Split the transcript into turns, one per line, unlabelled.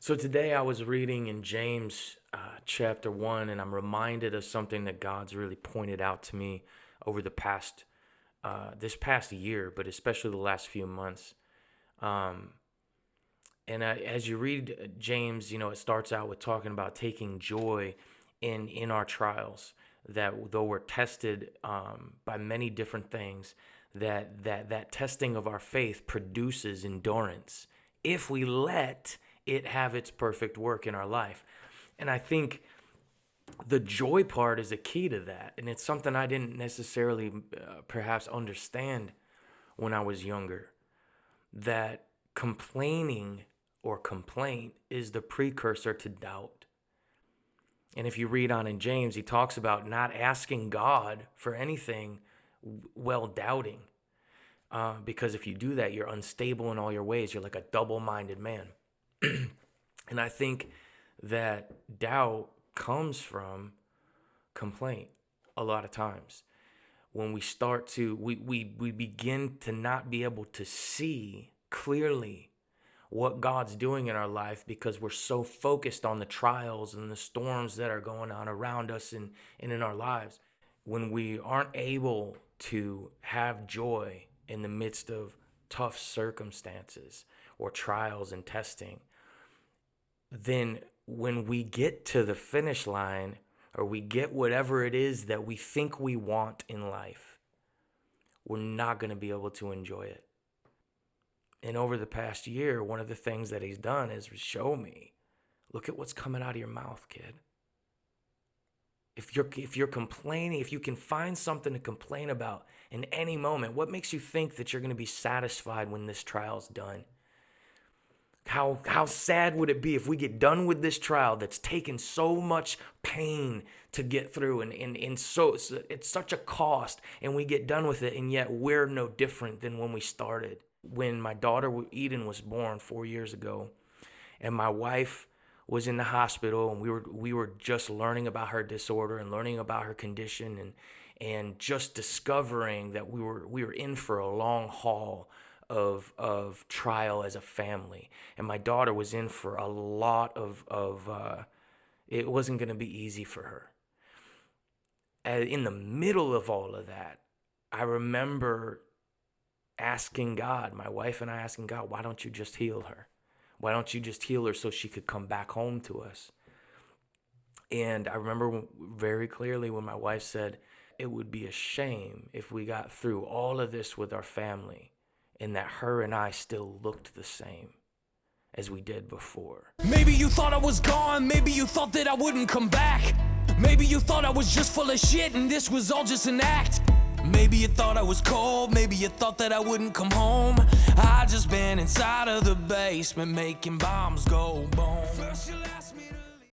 So today I was reading in James chapter 1, and I'm reminded of something that God's really pointed out to me over this past year, but especially the last few months. Um, as you read James, it starts out with talking about taking joy in our trials. That though we're tested by many different things, that testing of our faith produces endurance if we let it have its perfect work in our life. And I think the joy part is a key to that, and it's something I didn't necessarily perhaps understand when I was younger. That complaining or complaint is the precursor to doubt. And if you read on in James, he talks about not asking God for anything while doubting. Because if you do that, you're unstable in all your ways. You're like a double-minded man. And I think that doubt comes from complaint a lot of times. When we start to, we begin to not be able to see clearly what God's doing in our life because we're so focused on the trials and the storms that are going on around us and in our lives. When we aren't able to have joy in the midst of tough circumstances or trials and testing, then when we get to the finish line or we get whatever it is that we think we want in life, we're not going to be able to enjoy it. And over the past year, one of the things that he's done is show me, look at what's coming out of your mouth, kid. If you're complaining, if you can find something to complain about in any moment, what makes you think that you're going to be satisfied when this trial's done? How sad would it be if we get done with this trial that's taken so much pain to get through and so it's such a cost, and we get done with it, and yet we're no different than when we started. When my daughter Eden was born 4 years ago, and my wife was in the hospital, and we were just learning about her disorder and learning about her condition, and just discovering that we were in for a long haul of trial as a family. And my daughter was in for a lot of it wasn't going to be easy for her. In the middle of all of that, I remember asking God, my wife and I asking God, why don't you just heal her? Why don't you just heal her so she could come back home to us? And I remember very clearly when my wife said, it would be a shame if we got through all of this with our family and that her and I still looked the same as we did before.
Maybe you thought I was gone, maybe you thought that I wouldn't come back. Maybe you thought I was just full of shit and this was all just an act. Maybe you thought I was cold, maybe you thought that I wouldn't come home. I just been inside of the basement making bombs go boom. First you'll ask me to